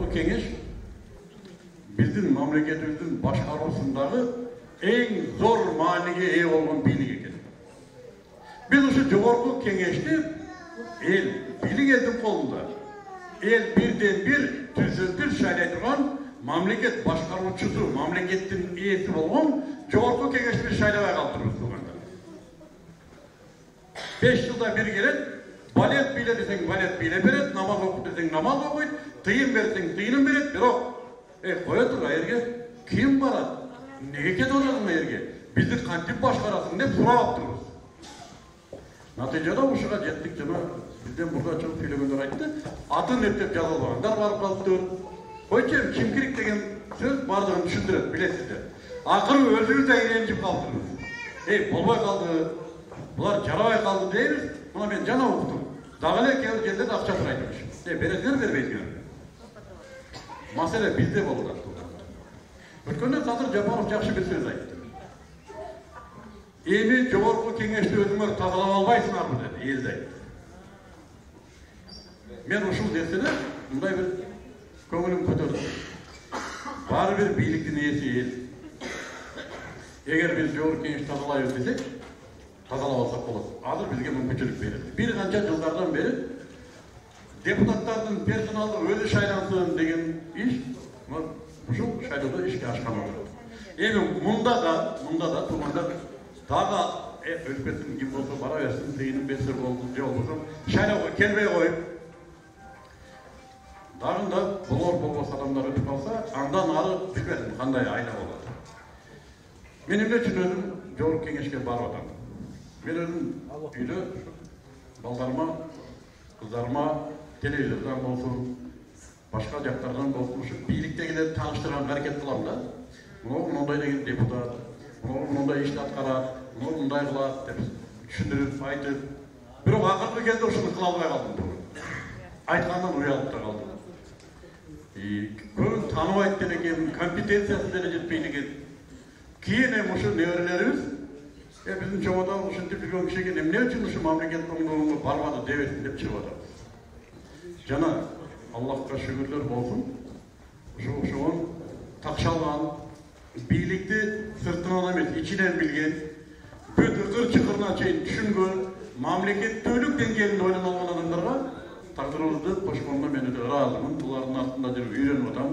Жогорку Кеңеш биздин мамлекетибиздин башкаруусундагы эң зор мааниге ээ болгон бийлик экен. Биз ушу Жогорку Кеңешти эл, бийлик элдин колунда. Эл бирден бир түзүлдүр шайлай турган мамлекет башкаруучусу, мамлекеттин ээси болгон Жогорку Кеңешти шайлабай калтырбыз турганда. 5 жылда бир келет, балет бийле десең балет бийле берет, намаз оку десең намаз окуйт, тыйын берсең тыйынын берет, бирок кое тур, аерге ким барат? Неге кетип атасың аерге? Бизди кантип башкарасың деп сурап турбуз. Натыйжада ушуга жеттик, жана бизден бурда чыгып сүйлөгөндөр айтты, атын эптеп жазылбагандар барып калыптыр. Койчу ким керек деген сөз бардыгын түшүндүрөт, билесиздер. Акыры өзүбүз да иренжип калдырбыз. Болбой калды, булар жарабай калды дейбиз. Мына мен жана уктум. Дагы эле кээ жерде акча сурайт. Бересиңер, бербейсиңер. Маселе бизде болуп атты. Өткөндө Садыр Жапаров жакшы бир сөз айтты. Эми Жогорку Кеңешти өзүңөр тазалап албайсыңарбы деди, элди айтты. Мен ушул нерсени мындай бир көңүлүм көтөрдү. Баары бир бийликтин ээси эл. Эгер биз Жогорку Кеңешти тазалайбыз десек, тазалап алсак болот. Азыр бизге мүмкүнчүлүк берет. Бир канча жылдардан бери депутаттардын персоналдык өзү шайлансын деген иш ушул шайлоодо ишке ашкан болот. Эми мында да тумандар дагы өкмөттүн ким болсо бара берсин, тыйынын берсе болду, же болбосо шайлоого келбей коюп. Дагы да болбос адамдар өтүп калса, андан ары билбедим кандай айла болот. Мен эмне үчүн өзүм Жогорку Кеңешке барып атам? Мен өзүм үйдө балдарыма, кыздарыма телевизордан болсун, башка жактардан болсун, ушу бийликтегилерди тааныштырганга аракет кылам да. Мындай деген депутат, мындай ишти аткарат, мындай кылат деп түшүндүрүп айтып. Бирок акыркы кезде ушуну кыла албай калдым. Айткандан уялып да калдым. Көбүн тааныбайт экен, компетенциясы деле жетпейт экен. Кийин эми ушу неберелерибиз биздин чоңодон ушинтип жүргөн киши экен, эмне үчүн ушу мамлекет оңдоонго барбады дебесин деп чыгып атабыз. Жана Аллахка шүгүрлөр болсун, ошон такшалган бийликти сыртынан эмес, ичинен билген, бүт ыкыр-чыкырына чейин түшүнгөн, мамлекеттүүлүк деңгээлинде ойлоно алган адамдарга тагдырыбызды кошконуна мен өтө ыраазымын. Булардын артында жүрүп үйрөнүп атам.